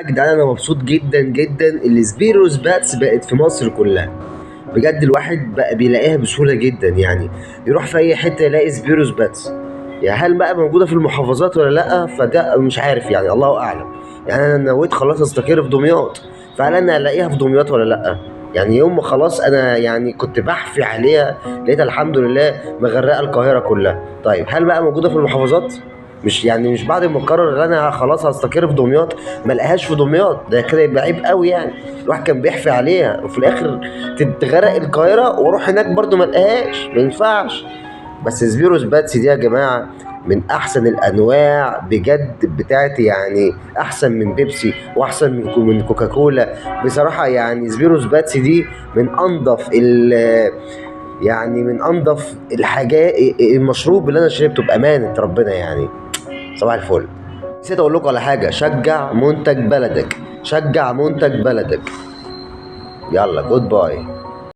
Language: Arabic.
يا جدعان انا مبسوط جدا جدا اللي سبيروس باتس بقت في مصر كلها. بجد الواحد بقى بيلاقيها بسهوله جدا، يعني يروح في اي حته يلاقي سبيروس باتس. يعني هل بقى موجوده في المحافظات ولا لا؟ فده مش عارف، يعني الله اعلم. يعني انا نويت خلاص استقر في دمياط، فهل انا الاقيها في دمياط ولا لا؟ يعني يوم ما خلاص انا يعني كنت بحفي عليها لقيتها الحمد لله مغرقه القاهره كلها. طيب هل بقى موجوده في المحافظات؟ مش بعد ما اقرر ان انا خلاص هستقر في دمياط ما لقاهاش في دمياط؟ ده كده يبقى عيب قوي يعني. الواحد كان بيحفي عليها وفي الاخر تتغرق القاهره واروح هناك برضو ما لقاهاش، ما ينفعش. بس سبيروس باتسي دي يا جماعه من احسن الانواع بجد بتاعت، يعني احسن من بيبسي واحسن من كوكاكولا. بصراحه يعني سبيروس باتسي دي من انضف يعني من انضف الحاجات، المشروب اللي انا شربته بامانه ربنا يعني. صباح الفل. نسيت اقول لكم على حاجه، شجع منتج بلدك، شجع منتج بلدك. يلا جود باي.